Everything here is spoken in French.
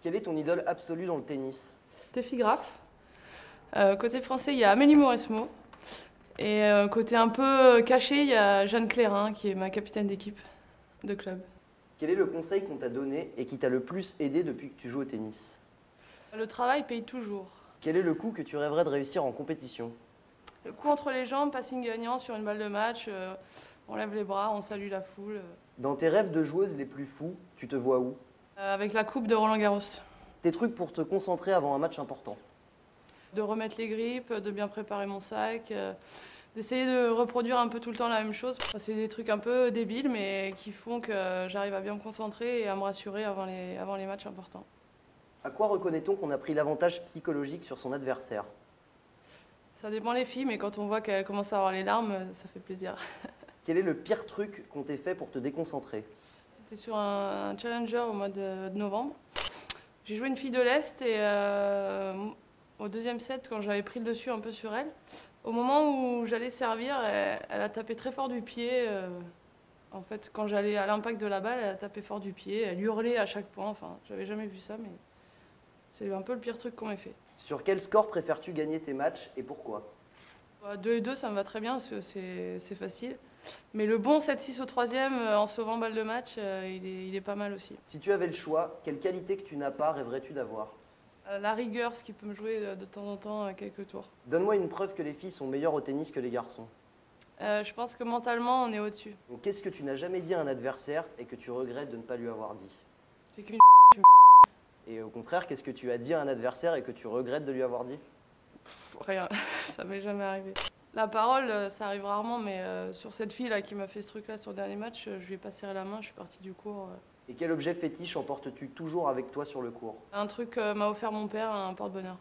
Quelle est ton idole absolue dans le tennis? Steffi Graf. Côté français, il y a Amélie Mauresmo. Et côté un peu caché, il y a Jeanne Clérin, qui est ma capitaine d'équipe de club. Quel est le conseil qu'on t'a donné et qui t'a le plus aidé depuis que tu joues au tennis? Le travail paye toujours. Quel est le coup que tu rêverais de réussir en compétition? Le coup entre les jambes, passing gagnant sur une balle de match, on lève les bras, on salue la foule. Dans tes rêves de joueuse les plus fous, tu te vois où? Avec la coupe de Roland Garros. Tes trucs pour te concentrer avant un match important. De remettre les grippes, de bien préparer mon sac, d'essayer de reproduire un peu tout le temps la même chose. C'est des trucs un peu débiles, mais qui font que j'arrive à bien me concentrer et à me rassurer avant les matchs importants. À quoi reconnaît-on qu'on a pris l'avantage psychologique sur son adversaire? Ça dépend les filles, mais quand on voit qu'elles commencent à avoir les larmes, ça fait plaisir. Quel est le pire truc qu'on t'ait fait pour te déconcentrer? C'était sur un challenger au mois de novembre. J'ai joué une fille de l'Est et au deuxième set, quand j'avais pris le dessus un peu sur elle, au moment où j'allais servir, elle a tapé très fort du pied. En fait, quand j'allais à l'impact de la balle, elle a tapé fort du pied, elle hurlait à chaque point. Enfin, j'avais jamais vu ça, mais c'est un peu le pire truc qu'on m'ait fait. Sur quel score préfères-tu gagner tes matchs et pourquoi? 2 et 2, ça me va très bien parce que c'est facile. Mais le bon 7-6 au troisième, en sauvant balle de match, il est pas mal aussi. Si tu avais le choix, quelle qualité que tu n'as pas rêverais-tu d'avoir? La rigueur, ce qui peut me jouer de temps en temps quelques tours. Donne-moi une preuve que les filles sont meilleures au tennis que les garçons. Je pense que mentalement, on est au-dessus. Donc, qu'est-ce que tu n'as jamais dit à un adversaire et que tu regrettes de ne pas lui avoir dit? C'est qu'une Et au contraire, qu'est-ce que tu as dit à un adversaire et que tu regrettes de lui avoir dit? rien, ça m'est jamais arrivé. La parole, ça arrive rarement, mais sur cette fille-là qui m'a fait ce truc-là sur le dernier match, je lui ai pas serré la main, je suis partie du cours. Et quel objet fétiche emportes-tu toujours avec toi sur le cours? Un truc m'a offert mon père, un porte-bonheur.